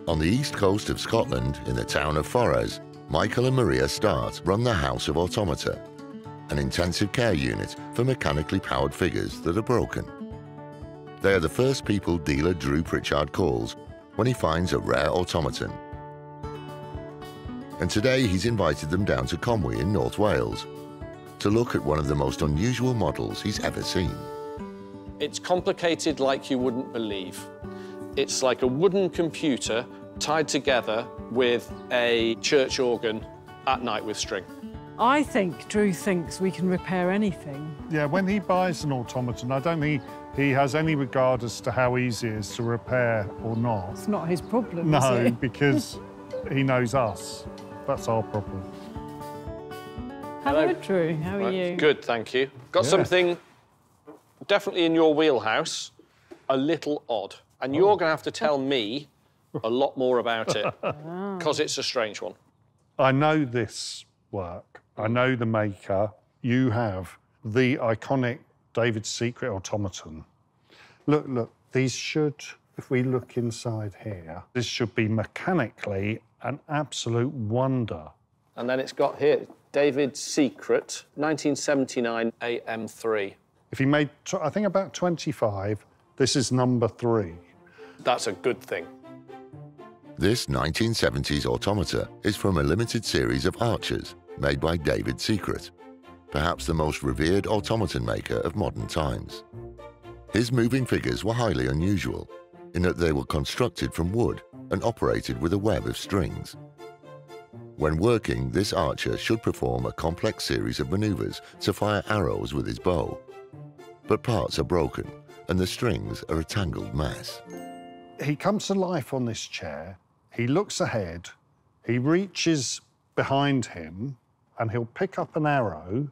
On the east coast of Scotland, in the town of Forres, Michael and Maria Start run the House of Automata, an intensive care unit for mechanically powered figures that are broken. They are the first people dealer Dru Pričarda calls when he finds a rare automaton. And today he's invited them down to Conwy in North Wales to look at one of the most unusual models he's ever seen. It's complicated like you wouldn't believe. It's like a wooden computer tied together with a church organ at night with string. I think Dru thinks we can repair anything. Yeah, when he buys an automaton, I don't think he has any regard as to how easy it is to repair or not. It's not his problem, is No, it? because he knows us. That's our problem. Hello, Dru. How are you? Good, thank you. Got something definitely in your wheelhouse, a little odd. And you're going to have to tell me a lot more about it, because it's a strange one. I know this work. I know the maker. You have the iconic Dejvida Sikreta automaton. Look, look, these should, if we look inside here, this should be mechanically an absolute wonder. And then it's got here, Dejvida Sikreta, 1979 AM3. If he made, I think, about 25, this is number 3. That's a good thing. This 1970s automata is from a limited series of archers made by Dejvida Sikreta, perhaps the most revered automaton maker of modern times. His moving figures were highly unusual in that they were constructed from wood and operated with a web of strings. When working, this archer should perform a complex series of maneuvers to fire arrows with his bow. But parts are broken and the strings are a tangled mess. He comes to life on this chair, he looks ahead, he reaches behind him, and he'll pick up an arrow,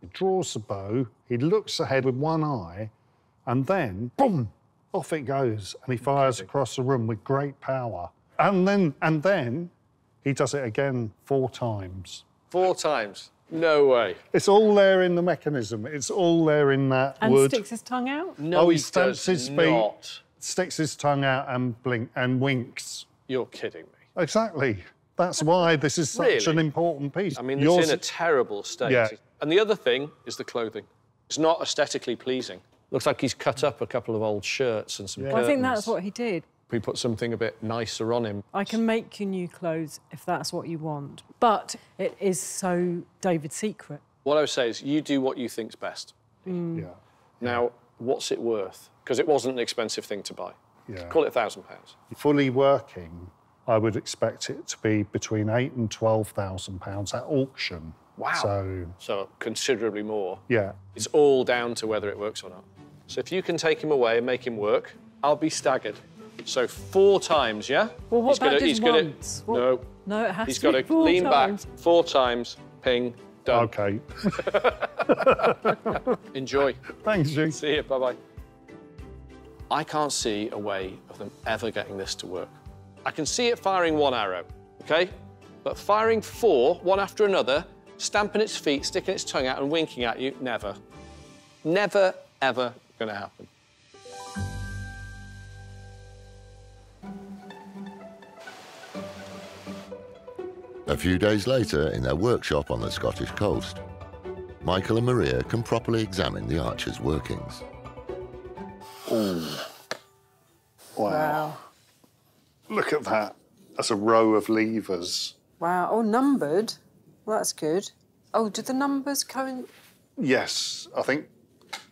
he draws the bow, he looks ahead with one eye, and then, boom, off it goes, and he fires across the room with great power. And then he does it again 4 times. 4 times? No way. It's all there in the mechanism. It's all there in that wood. And sticks his tongue out? No, he stamps his feet, not. sticks his tongue out and winks. You're kidding me. Exactly. That's why this is such an important piece. I mean, it's in a terrible state. Yeah. And the other thing is the clothing. It's not aesthetically pleasing. Looks like he's cut up a couple of old shirts and some curtains. Well, I think that's what he did. We put something a bit nicer on him. I can make you new clothes if that's what you want. But it is so Dejvida Sikreta. What I would say is you do what you think's best. Yeah. Now, what's it worth? Because it wasn't an expensive thing to buy. Yeah. Call it £1,000. Fully working, I would expect it to be between £8,000 and £12,000 at auction. Wow. So considerably more. Yeah. It's all down to whether it works or not. So if you can take him away and make him work, I'll be staggered. So 4 times, yeah? Well, what about just once? No. No, it has He's to got be to 4 lean times. back 4 times, ping, done. OK. Enjoy. Thanks, Jim. See you, bye-bye. I can't see a way of them ever getting this to work. I can see it firing 1 arrow, OK? But firing 4, one after another, stamping its feet, sticking its tongue out and winking at you, never. Never, ever going to happen. A few days later, in their workshop on the Scottish coast, Michael and Maria can properly examine the archer's workings. Ooh. Wow. Look at that. That's a row of levers. Wow. Oh, numbered. Well, that's good. Oh, do the numbers coincide? Yes, I think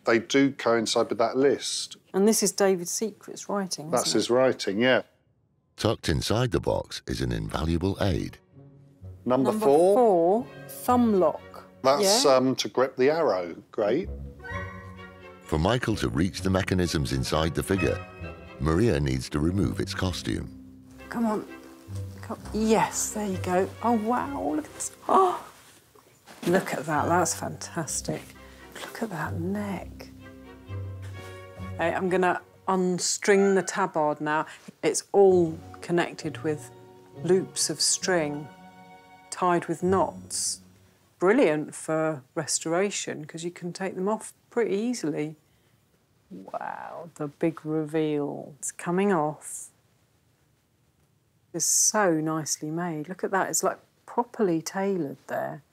they do coincide with that list. And this is Dejvida Sikreta's writing, isn't That's it? his writing, yeah. Tucked inside the box is an invaluable aid. Number 4. 4, thumb lock. That's yeah? To grip the arrow. Great. For Michael to reach the mechanisms inside the figure, Maria needs to remove its costume. Come on. Yes, there you go. Oh, wow, look at this. Oh, look at that. That's fantastic. Look at that neck. Hey, I'm going to unstring the tabard now. It's all connected with loops of string tied with knots. Brilliant for restoration because you can take them off pretty easily. Wow, the big reveal. It's coming off. It's so nicely made. Look at that, it's like properly tailored there.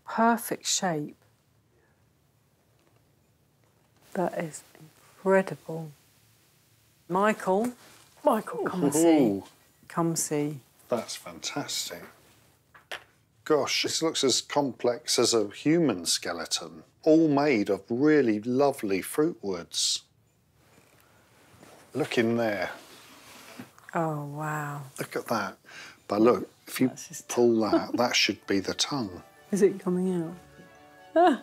Perfect shape. That is incredible. Michael, come and see. Come see. That's fantastic. Gosh, this looks as complex as a human skeleton, all made of really lovely fruit woods. Look in there. Oh, wow. Look at that. But look, if you pull that, that should be the tongue. Is it coming out?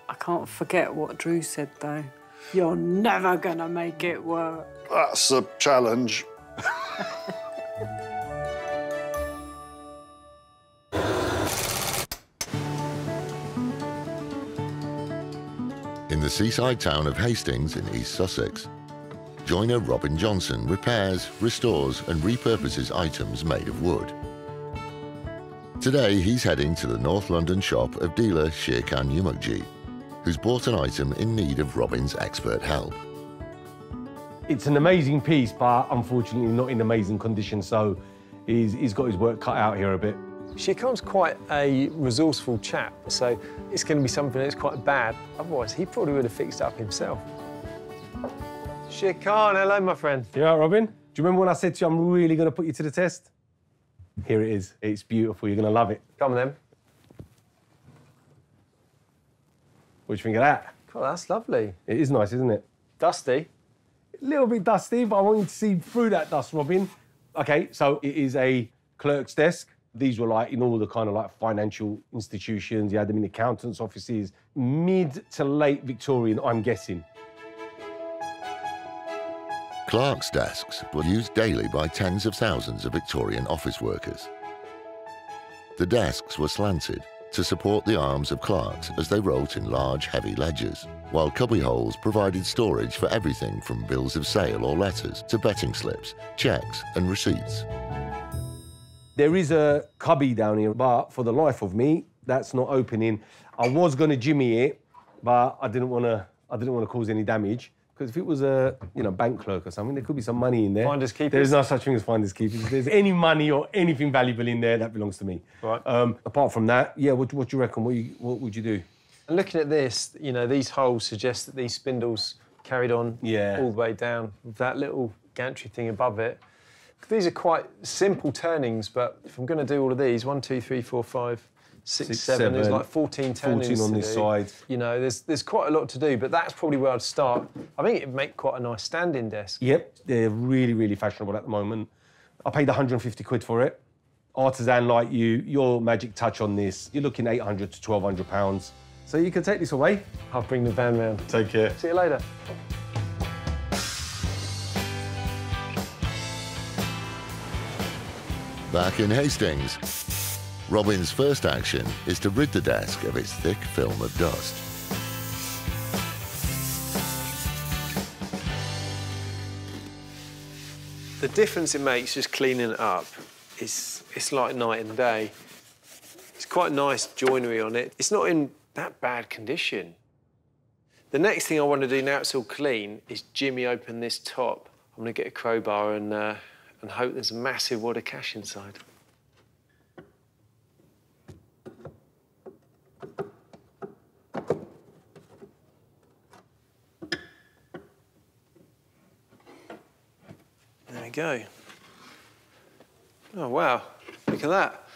I can't forget what Dru said, though. You're never gonna make it work. That's a challenge. In the seaside town of Hastings in East Sussex, joiner Robin Johnson repairs, restores and repurposes items made of wood. Today he's heading to the North London shop of dealer Sherkan Yumukji, who's bought an item in need of Robin's expert help. It's an amazing piece, but unfortunately not in amazing condition, so he's got his work cut out here a bit. Sherkan's quite a resourceful chap, so it's going to be something that's quite bad. Otherwise, he probably would have fixed it up himself. Sherkan, hello, my friend. You all right, Robin? Do you remember when I said to you I'm really going to put you to the test? Here it is. It's beautiful. You're going to love it. Come on, then. What do you think of that? God, that's lovely. It is nice, isn't it? Dusty. A little bit dusty, but I want you to see through that dust, Robin. OK, so it is a clerk's desk. These were like in all the kind of like financial institutions. You had them in accountants' offices. Mid to late Victorian, I'm guessing. Clerks' desks were used daily by tens of thousands of Victorian office workers. The desks were slanted to support the arms of clerks as they wrote in large, heavy ledgers, while cubbyholes provided storage for everything from bills of sale or letters to betting slips, cheques and receipts. There is a cubby down here, but for the life of me, that's not opening. I was going to jimmy it, but I didn't want to cause any damage. Because if it was a bank clerk or something, there could be some money in there. Finders keepers. There's no such thing as finders keepers. If there's any money or anything valuable in there, that belongs to me. Right. Apart from that, yeah, what do you reckon? What would you do? And looking at this, these holes suggest that these spindles carried on all the way down with that little gantry thing above it. These are quite simple turnings, but if I'm going to do all of these, 1, 2, 3, 4, 5, 6, 7, there's like 14 turnings 14 on this side. There's quite a lot to do, but that's probably where I'd start. I think it'd make quite a nice standing desk. Yep, they're really, really fashionable at the moment. I paid 150 quid for it. Artisan like you, your magic touch on this, you're looking 800 to 1,200 pounds. So you can take this away. I'll bring the van round. Take care. See you later. Back in Hastings, Robin's first action is to rid the desk of its thick film of dust. The difference it makes just cleaning it up is it's like night and day. It's quite nice joinery on it. It's not in that bad condition. The next thing I want to do now it's all clean is jimmy open this top. I'm going to get a crowbar and hope there's a massive wad of cash inside. There we go. Oh, wow. Look at that.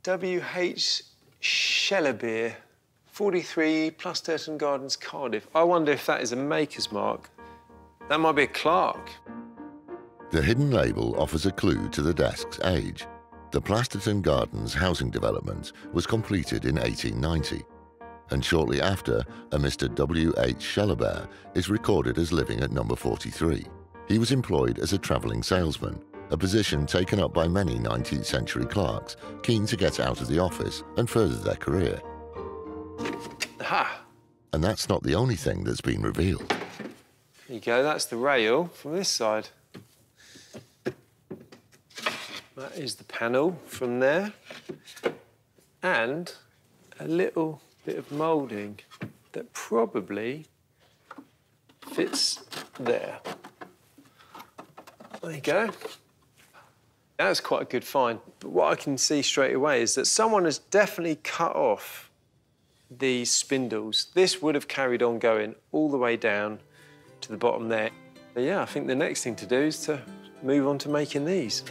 W.H. Shellerbeer, 43 plus Turton Gardens, Cardiff. I wonder if that is a maker's mark. That might be a Clark. The hidden label offers a clue to the desk's age. The Plasterton Gardens housing development was completed in 1890, and shortly after, a Mr. W.H. Shellerbeer is recorded as living at number 43. He was employed as a travelling salesman, a position taken up by many 19th century clerks keen to get out of the office and further their career. Aha! And that's not the only thing that's been revealed. There you go, that's the rail from this side. That is the panel from there. And a little bit of moulding that probably fits there. There you go. That's quite a good find. But what I can see straight away is that someone has definitely cut off these spindles. This would have carried on going all the way down to the bottom there. But yeah, I think the next thing to do is to move on to making these.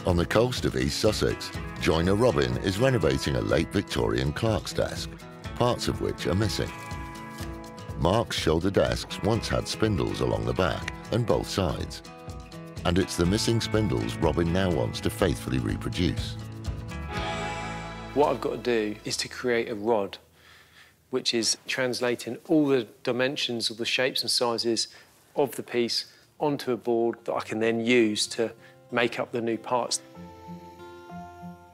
On the coast of East Sussex, joiner Robin is renovating a late Victorian clerk's desk, parts of which are missing. Marks show the desks once had spindles along the back and both sides, and it's the missing spindles Robin now wants to faithfully reproduce. What I've got to do is to create a rod, which is translating all the dimensions of the shapes and sizes of the piece onto a board that I can then use to make up the new parts.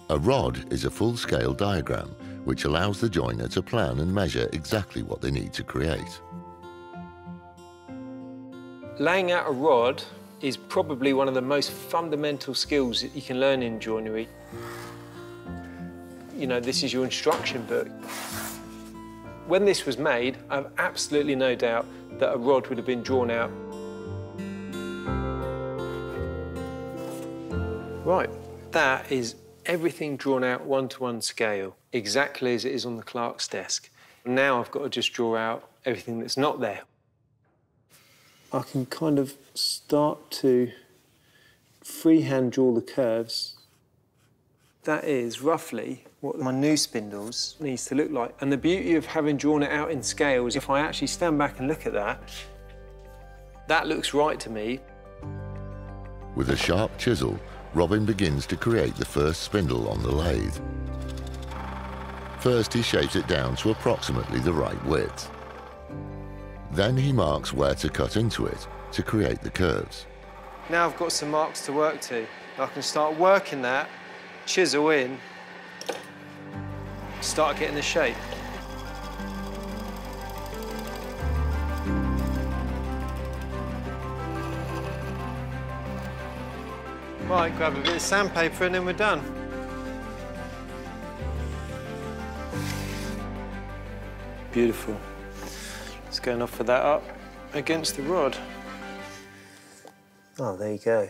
A rod is a full-scale diagram which allows the joiner to plan and measure exactly what they need to create. Laying out a rod is probably one of the most fundamental skills that you can learn in joinery. You know, this is your instruction book. When this was made, I have absolutely no doubt that a rod would have been drawn out. Right, that is everything drawn out one-to-one scale, exactly as it is on the clerk's desk. Now I've got to just draw out everything that's not there. I can kind of start to freehand draw the curves. That is roughly what my new spindles needs to look like. And the beauty of having drawn it out in scale is if I actually stand back and look at that, that looks right to me. With a sharp chisel, Robin begins to create the first spindle on the lathe. First, he shapes it down to approximately the right width. Then he marks where to cut into it to create the curves. Now I've got some marks to work to. I can start working that, chisel in, start getting the shape. Right, grab a bit of sandpaper and then we're done. Beautiful. Let's go and offer that up against the rod. Oh, there you go.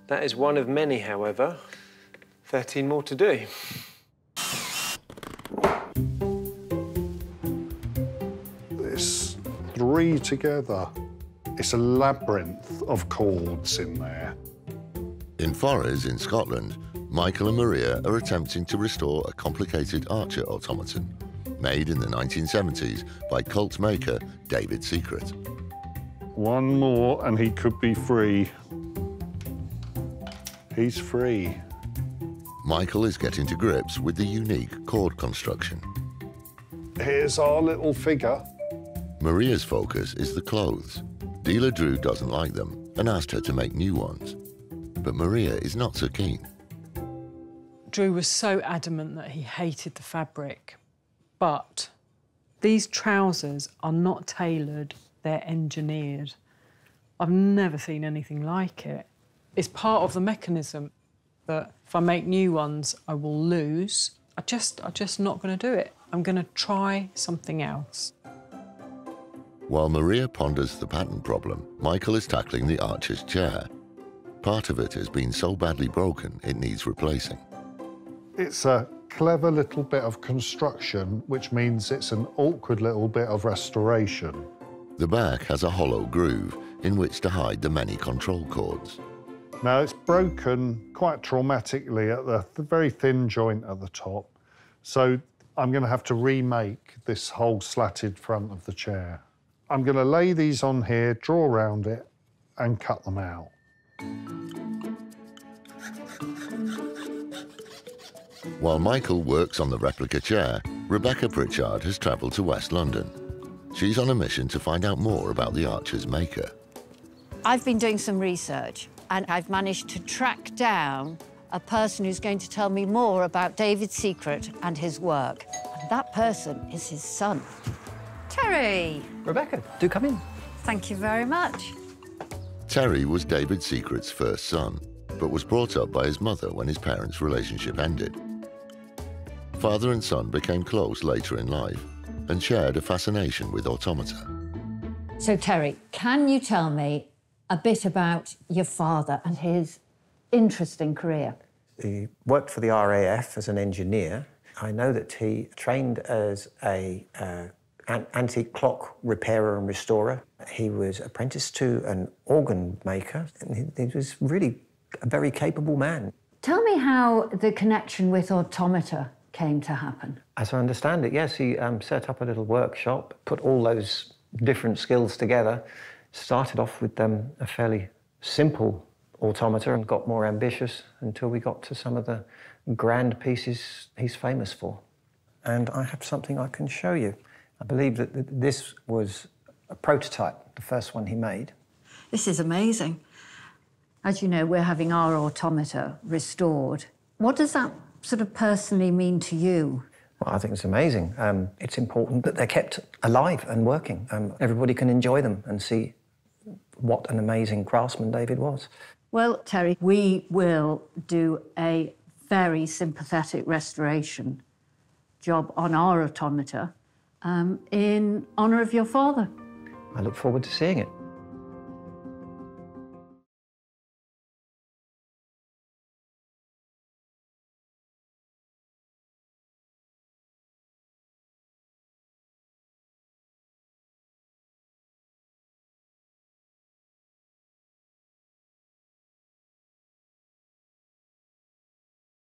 That is one of many, however. 13 more to do. There's 3 together. It's a labyrinth of chords in there. In Forres, in Scotland, Michael and Maria are attempting to restore a complicated archer automaton made in the 1970s by cult maker Dejvida Sikreta. One more and he could be free. He's free. Michael is getting to grips with the unique cord construction. Here's our little figure. Maria's focus is the clothes. Dealer Dru doesn't like them and asked her to make new ones. But Maria is not so keen. Dru was so adamant that he hated the fabric. But these trousers are not tailored, they're engineered. I've never seen anything like it. It's part of the mechanism that if I make new ones, I will lose. I'm just not going to do it. I'm going to try something else. While Maria ponders the pattern problem, Michael is tackling the archer's chair. Part of it has been so badly broken, it needs replacing. It's a clever little bit of construction, which means it's an awkward little bit of restoration. The back has a hollow groove in which to hide the many control cords. Now, it's broken quite traumatically at the very thin joint at the top, so I'm going to have to remake this whole slatted front of the chair. I'm going to lay these on here, draw around it, and cut them out. While Michael works on the replica chair, Rebecca Pritchard has travelled to West London. She's on a mission to find out more about the archer's maker. I've been doing some research and I've managed to track down a person who's going to tell me more about Dejvida Sikreta and his work. And that person is his son. Terry! Rebecca, do come in. Thank you very much. Terry was Dejvida Sikreta's first son, but was brought up by his mother when his parents' relationship ended. Father and son became close later in life and shared a fascination with automata. So, Terry, can you tell me a bit about your father and his interesting career? He worked for the RAF as an engineer. I know that he trained as an antique clock repairer and restorer. He was apprenticed to an organ maker, and he was really a very capable man. Tell me how the connection with automata came to happen. As I understand it, yes, he set up a little workshop, put all those different skills together, started off with a fairly simple automata and got more ambitious until we got to some of the grand pieces he's famous for. And I have something I can show you. I believe that this was a prototype, the first one he made. This is amazing. As you know, we're having our automata restored. What does that sort of personally mean to you? Well, I think it's amazing. It's important that they're kept alive and working. Everybody can enjoy them and see what an amazing craftsman David was. Well, Terry, we will do a very sympathetic restoration job on our automata in honour of your father. I look forward to seeing it.